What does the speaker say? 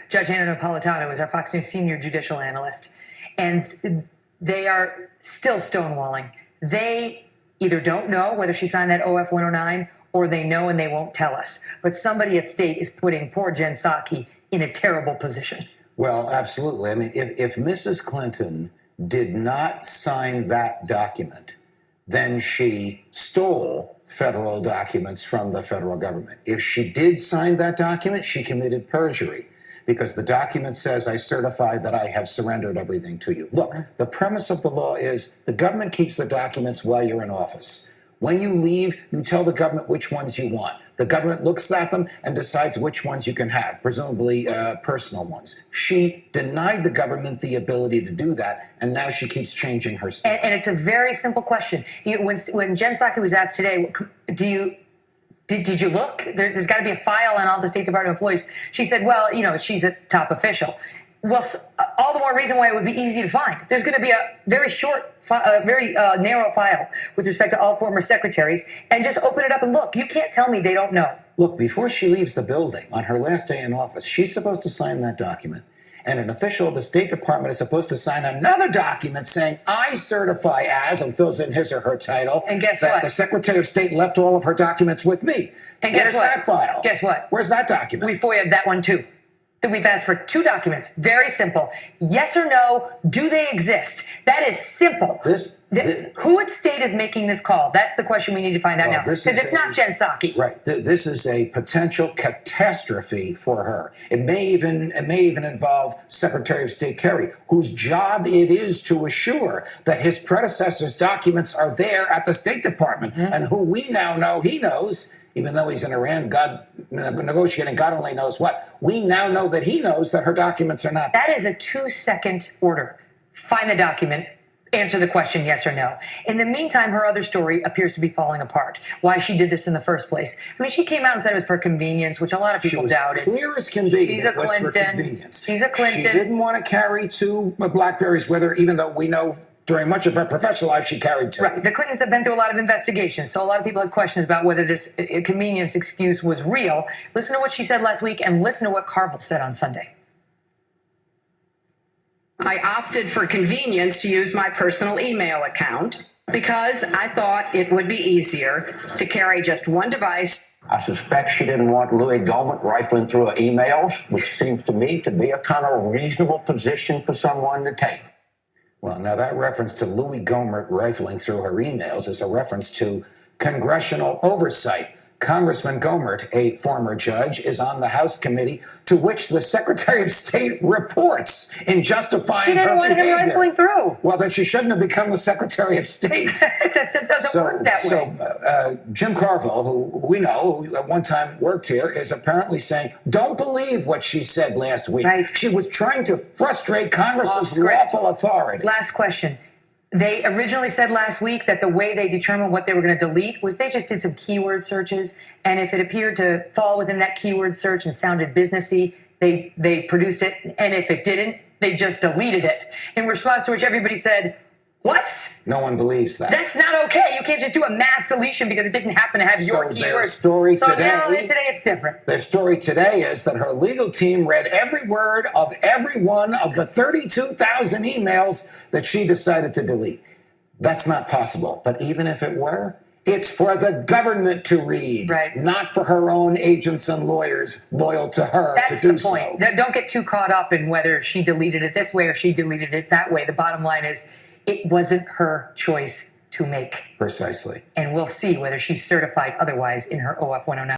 Judge Anna Napolitano is our Fox News senior judicial analyst, and they are still stonewalling. They either don't know whether she signed that OF 109, or they know and they won't tell us. But somebody at state is putting poor Jen Psaki in a terrible position. Well, absolutely. I mean, if Mrs. Clinton did not sign that document, then she stole federal documents from the federal government. If she did sign that document, she committed perjury, because the document says, I certify that I have surrendered everything to you. Look, the premise of the law is the government keeps the documents while you're in office. When you leave, you tell the government which ones you want. The government looks at them and decides which ones you can have, presumably personal ones. She denied the government the ability to do that, and now she keeps changing her story. And it's a very simple question. When Jen Psaki was asked today, did you look? There's got to be a file on all the State Department employees. She said, well, she's a top official. Well, all the more reason why it would be easy to find. There's going to be a very very narrow file with respect to all former secretaries, and just open it up and look. You can't tell me they don't know. Look, before she leaves the building on her last day in office, she's supposed to sign that document. And an official of the State Department is supposed to sign another document saying, I certify as, and fills in his or her title. And guess that what? The Secretary of State left all of her documents with me. And guess Where's what? that file? Guess what? Where's that document? We FOIA'd that one too. We've asked for 2 documents. Very simple. Yes or no, do they exist? That is simple. Who at state is making this call? That's the question we need to find out now. Because it's not Jen Psaki. Right. This is a potential catastrophe for her. It may even involve Secretary of State Kerry, whose job it is to assure that his predecessor's documents are there at the State Department, and who we now know he knows. Even though he's in Iran, negotiating God only knows what, we now know that he knows that her documents are not. That is a 2-second order. Find the document, answer the question, yes or no. In the meantime, her other story appears to be falling apart. Why she did this in the first place. I mean, she came out and said it was for convenience, which a lot of people doubted. She was clear as can be. She's a Clinton. She's a Clinton. She didn't want to carry 2 BlackBerries with her, even though we know during much of her professional life, she carried 2. Right. The Clintons have been through a lot of investigations, so a lot of people had questions about whether this convenience excuse was real. Listen to what she said last week, and listen to what Carville said on Sunday. I opted for convenience to use my personal email account because I thought it would be easier to carry just one device. I suspect she didn't want Louis Gohmert rifling through her emails, which seems to me to be a kind of reasonable position for someone to take. Well, now that reference to Louis Gohmert rifling through her emails is a reference to congressional oversight. Congressman Gohmert, a former judge, is on the House committee to which the Secretary of State reports in justifying her behavior. She didn't want him rifling through. Well, then she shouldn't have become the Secretary of State. It doesn't work that way. So Jim Carville, who we know, who at one time worked here, is apparently saying, don't believe what she said last week. Right. She was trying to frustrate Congress's lawful authority. Last question. They originally said last week that the way they determined what they were going to delete was they just did some keyword searches, and if it appeared to fall within that keyword search and sounded businessy, they produced it, and if it didn't, they just deleted it. In response to which everybody said, what? No one believes that. That's not okay. You can't just do a mass deletion because it didn't happen to have your keywords. Their story so today, now, today it's different. Their story today is that her legal team read every word of every one of the 32,000 emails that she decided to delete. That's not possible. But even if it were, it's for the government to read, right, not for her own agents and lawyers loyal to her That's to do the point. so. Don't get too caught up in whether she deleted it this way or she deleted it that way. The bottom line is, it wasn't her choice to make. Precisely. And we'll see whether she's certified otherwise in her OF 109.